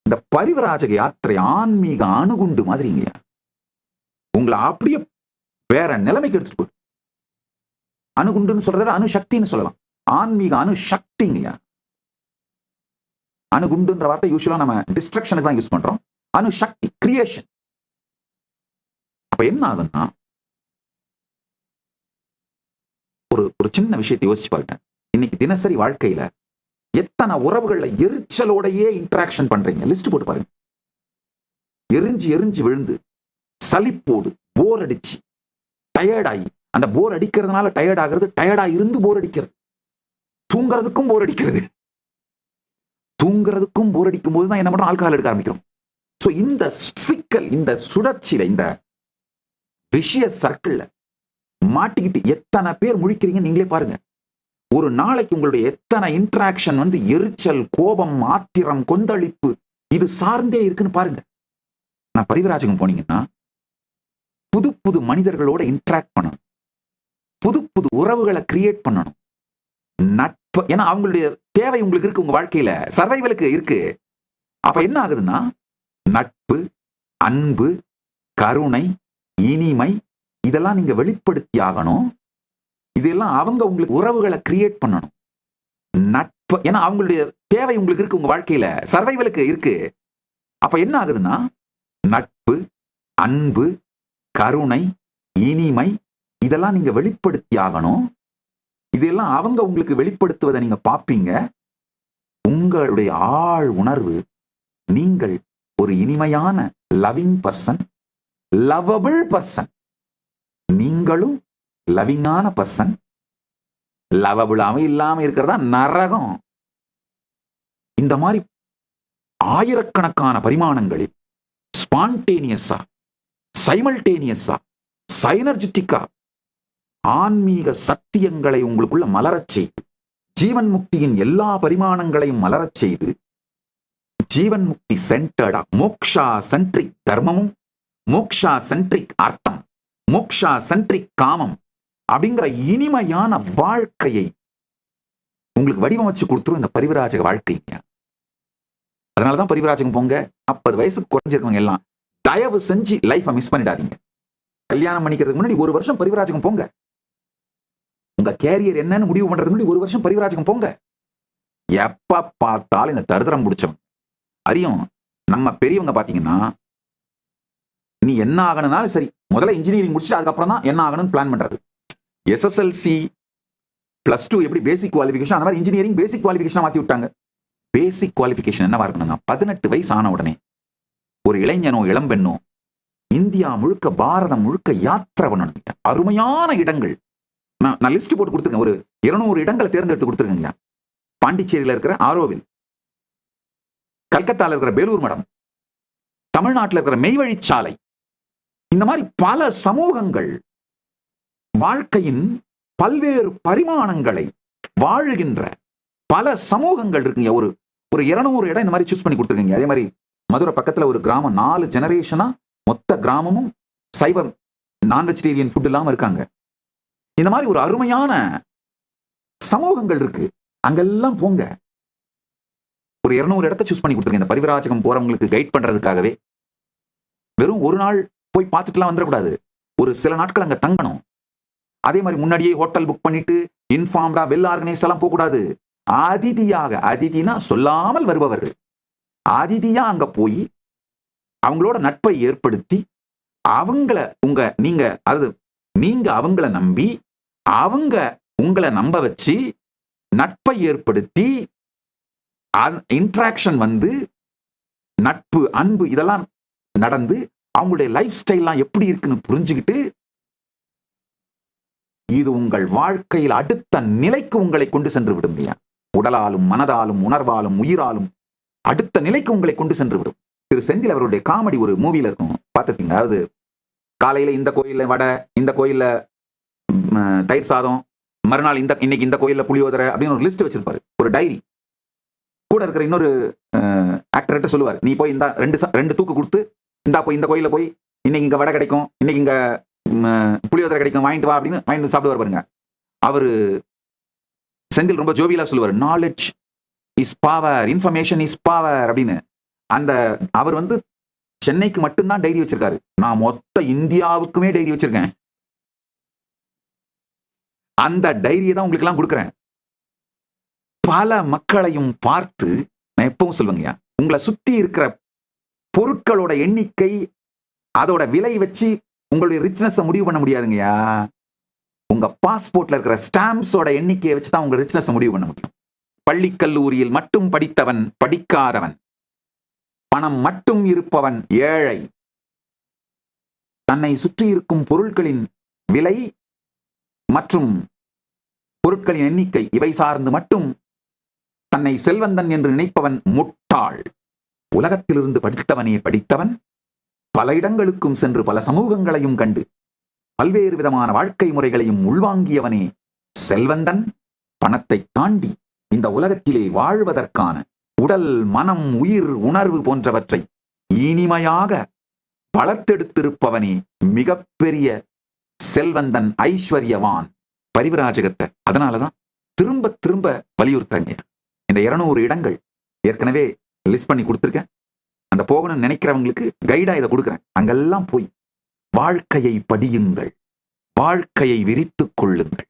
இந்த பரிவராஜக யாத்திரை ஆன்மீக அணுகுண்டு மாதிரிங்க. உங்களை அப்படியே வேற நிலைமைக்கு எடுத்துட்டு போய் அணுகுண்டுன்னு சொல்றத அணுசக்தின்னு சொல்லலாம். ஆன்மீக அணுசக்திங்க. அணுகுண்டுன்ற வார்த்தை யூஸ்வலா நம்ம டிஸ்ட்ரக்ஷனுக்கு தான் யூஸ் பண்றோம். அணுசக்தி கிரியேஷன். அப்ப என்ன ஆகுதுன்னா, ஒரு சின்ன விஷயத்தை யோசிச்சு பாருங்க. இன்னைக்கு தினசரி வாழ்க்கையில எத்தனை உறவுகள்ல எரிச்சலோடையே இன்டராக்ஷன் பண்றீங்க? லிஸ்ட் போட்டு பாருங்க. எரிஞ்சு எரிஞ்சு விழுந்து, சலிப்போடு, போர் அடிச்சு, டயர்டாகி, அந்த போர் அடிக்கிறதுனால டயர்ட் ஆகிறது, டயர்டா இருந்து போர் அடிக்கிறது, தூங்குறதுக்கும் போர் அடிக்கிறது. தூங்குறதுக்கும் போர் அடிக்கும் போதுதான் என்ன பண்றோம்? ஆல்கஹால் எடுக்க ஆரம்பிக்கிறோம். சோ இந்த சிக்கல், இந்த சுழற்சியில, இந்த விஷய சர்க்கிள்ல மாட்டிக்கிட்டு எத்தனை பேர் முழிக்கிறீங்க நீங்களே பாருங்க. ஒரு நாளைக்கு உங்களுடைய எத்தனை இன்டராக்ஷன் வந்து எரிச்சல், கோபம், ஆத்திரம், கொந்தளிப்பு இது சார்ந்தே இருக்குன்னு பாருங்க. நான் பரிவராஜகம் போனீங்கன்னா புது புது மனிதர்களோட இன்டராக்ட் பண்ணணும், புது புது உறவுகளை கிரியேட் பண்ணணும். நட்பு, ஏன்னா அவங்களுடைய தேவை உங்களுக்கு இருக்கு, உங்க வாழ்க்கையில சர்வைவலுக்கு இருக்கு. அப்ப என்ன ஆகுதுன்னா, நட்பு, அன்பு, கருணை, இனிமை இதெல்லாம் நீங்க வெளிப்படுத்தி ஆகணும். இதெல்லாம் அவங்க உங்களுக்கு உறவுகளை கிரியேட் பண்ணணும். நட்பு, ஏன்னா அவங்களுடைய தேவை உங்களுக்கு இருக்கு, உங்க வாழ்க்கையில சர்வைவலுக்கு இருக்கு. அப்ப என்ன ஆகுதுன்னா, நட்பு, அன்பு, கருணை, இனிமை இதெல்லாம் நீங்க வெளிப்படுத்தி ஆகணும். இதெல்லாம் அவங்க உங்களுக்கு வெளிப்படுத்துவதை நீங்க பார்ப்பீங்க. உங்களுடைய ஆழ் உணர்வு, நீங்கள் ஒரு இனிமையான லவ்விங் பர்சன், லவபிள் பர்சன். நீங்களும் லவ்விங்கான பர்சன். லவபிளாம இல்லாம இருக்கிறதா நரகம். இந்த மாதிரி ஆயிரக்கணக்கான பரிமாணங்களில் ஸ்பான்டேனியஸா, சைமல்டேனியஸா, சைனர்ஜெட்டிக்கா ஆன்மீக சத்தியங்களை உங்களுக்குள்ள மலரச் செய்து, ஜீவன் முக்தியின் எல்லா பரிமாணங்களையும் மலரச் செய்து, ஜீவன் முக்தி சென்டர்டா, மோக்ஷா சென்ட்ரிக் தர்மமும், மோக்ஷா சென்ட்ரிக் அர்த்தம், மோக்ஷா சென்ட்ரிக் காமம் அப்படிங்கிற இனிமையான வாழ்க்கையை உங்களுக்கு வடிவமைச்சு கொடுத்துரும் இந்த பரிவராஜக வாழ்க்கைங்க. அதனாலதான் பரிவராஜகம் போங்க. 40 வயசுக்கு குறைஞ்சிருக்கவங்க எல்லாம் தயவு செஞ்சு லைஃபை மிஸ் பண்ணிடாதீங்க. கல்யாணம் பண்ணிக்கிறதுக்கு முன்னாடி 1 வருஷம் பரிவராஜகம் போங்க. உங்க கேரியர் என்னன்னு முடிவு பண்றதுக்கு முன்னாடி 1 வருஷம் பரிவராஜகம் போங்க. எப்ப பார்த்தாலும் இந்த தருதரம் பிடிச்சவங்க அறியும். நம்ம பெரியவங்க பாத்தீங்கன்னா, நீ என்ன ஆகணும்னாலும் சரி, முதல்ல இன்ஜினியரிங் முடிச்சுட்டு அதுக்கப்புறம் தான் என்ன ஆகணும்னு பிளான் பண்றது. SSLC +2 எப்படி பேசிக் குவாலிஃபிகேஷன், அந்த மாதிரி இன்ஜினியரிங் பேசிக் குவாலிஃபிகேஷன் மாத்தி விட்டாங்க. பேசிக் குவாலிஃபிகேஷன் என்னவா இருக்கணும்னா, 18 வயசு ஆன உடனே ஒரு இளைஞனோ இளம்பெண்ணோ இந்தியா முழுக்க, பாரதம் முழுக்க யாத்திரை பண்ணணும். அருமையான இடங்கள் நான் லிஸ்ட் போட்டு கொடுத்துருக்கேன். ஒரு 200 இடங்களை தேர்ந்தெடுத்து கொடுத்துருக்கேங்க. பாண்டிச்சேரியில இருக்கிற ஆரோவில், கல்கத்தால இருக்கிற பேலூர் மடம், தமிழ்நாட்டில் இருக்கிற மெய்வழிச்சாலை, இந்த மாதிரி பல சமூகங்கள் வாழ்க்கையின் பல்வேறு பரிமாணங்களை வாழுகின்ற பல சமூகங்கள் இருக்குங்க. ஒரு 200 இடம் இந்த மாதிரி சூஸ் பண்ணி கொடுத்துருக்கீங்க. அதே மாதிரி மதுரை பக்கத்துல ஒரு கிராமம், 4 ஜெனரேஷனா மொத்த கிராமமும் சைவம், நான் வெஜிடேரியன் ஃபுட் இல்லாம இருக்காங்க. இந்த மாதிரி ஒரு அருமையான சமூகங்கள் இருக்கு. அங்கெல்லாம் போங்க. ஒரு 200 இடத்தை சூஸ் பண்ணி கொடுத்துருக்கேன் இந்த பரிவராஜகம் போறவங்களுக்கு கைட் பண்றதுக்காகவே. வெறும் ஒரு நாள் போய் பார்த்துட்டுலாம் வந்துடக்கூடாது. ஒரு சில நாட்கள் அங்க தங்கணும். அதே மாதிரி முன்னாடியே ஹோட்டல் புக் பண்ணிட்டு இன்ஃபார்ம்டா, வெல் ஆர்கனைஸ் எல்லாம் போகக்கூடாது. அதிதியாக, அதிதினா சொல்லாமல் வருபவர்கள், அதிதியா அங்க போய் அவங்களோட நட்பை ஏற்படுத்தி, அவங்கள நீங்க அவங்கள நம்பி, அவங்க உங்களை நம்ப வச்சு நட்பை ஏற்படுத்தி, இன்டராக்ஷன் வந்து நட்பு, அன்பு இதெல்லாம் நடந்து அவங்களுடைய லைஃப் ஸ்டைல்லாம் எப்படி இருக்குன்னு புரிஞ்சுக்கிட்டு, இது உங்கள் வாழ்க்கையில் அடுத்த நிலைக்கு உங்களை கொண்டு சென்று விடும். உடலாலும், மனதாலும், உணர்வாலும், உயிராலும் அடுத்த நிலைக்கு உங்களை கொண்டு சென்று விடும். திரு செந்தில் அவருடைய காமெடி ஒரு மூவில இருக்கும், பார்த்துருப்பீங்க. அதாவது காலையில இந்த கோயில்ல வடை, இந்த கோயில்ல தயிர் சாதம், மறுநாள் இன்னைக்கு இந்த கோயில்ல புளியோதரை அப்படின்னு ஒரு லிஸ்ட் வச்சிருப்பாரு, ஒரு டைரி. கூட இருக்கிற இன்னொரு ஆக்டர்கிட்ட சொல்லுவார், நீ போய் இந்த 2 தூக்கு கொடுத்து, இந்தா போய் இந்த கோயில்ல போய் இன்னைக்கு இங்க வடை கிடைக்கும், இன்னைக்கு இங்க புளியோதரை கிடைக்கும், வாங்கிட்டு வா அப்படின்னு வாங்கிட்டு சாப்பிடுவார் பாருங்க. அவரு செந்தில் ரொம்ப ஜோவியலா சொல்லுவார், knowledge is power, information is power அப்படின்னு. அந்த அவர் வந்து சென்னைக்கு மட்டும்தான் டைரி வச்சிருக்காரு. நான் மொத்த இந்தியாவுக்குமே டைரி வச்சிருக்கேன். அந்த டைரியை தான் உங்களுக்கு எல்லாம் கொடுக்குறேன். பல மக்களையும் பார்த்து நான் எப்பவும் சொல்லுவேங்கய்யா, உங்களை சுத்தி இருக்கிற பொருட்களோட எண்ணிக்கை, அதோட விலை வச்சு உங்களுடைய ரிச்னஸ் முடிவு பண்ண முடியாதுங்கய்யா. உங்க பாஸ்போர்ட்ல இருக்கிற ஸ்டாம்ப்ஸோட எண்ணிக்கையை வச்சு தான் உங்க ரிச்னஸ் முடிவு பண்ண முடியும். பள்ளி கல்லூரியில் மட்டும் படித்தவன் படிக்காதவன், பணம் மட்டும் இருப்பவன் ஏழை. தன்னை சுற்றி இருக்கும் பொருட்களின் விலை மற்றும் பொருட்களின் எண்ணிக்கை இவை சார்ந்து மட்டும் தன்னை செல்வந்தன் என்று நினைப்பவன் முட்டாள். உலகத்திலிருந்து படித்தவனே படித்தவன், பல இடங்களுக்கும் சென்று பல சமூகங்களையும் கண்டு பல்வேறு விதமான வாழ்க்கை முறைகளையும் உள்வாங்கியவனே செல்வந்தன். பணத்தை தாண்டி இந்த உலகத்திலே வாழ்வதற்கான உடல், மனம், உயிர், உணர்வு போன்றவற்றை இனிமையாக வளர்த்தெடுத்திருப்பவனே மிகப்பெரிய செல்வந்தன், ஐஸ்வர்யவான். பரிவிராஜகத்தை அதனாலதான் திரும்ப திரும்ப வலியுறுத்துறங்க. இந்த 200 இடங்கள் ஏற்கனவே லிஸ்ட் பண்ணி கொடுத்துருக்கேன். அந்த போகணும்னு நினைக்கிறவங்களுக்கு கைடா இதை கொடுக்குறேன். அங்கெல்லாம் போய் வாழ்க்கையை படியுங்கள், வாழ்க்கையை விரித்துக் கொள்ளுங்கள்.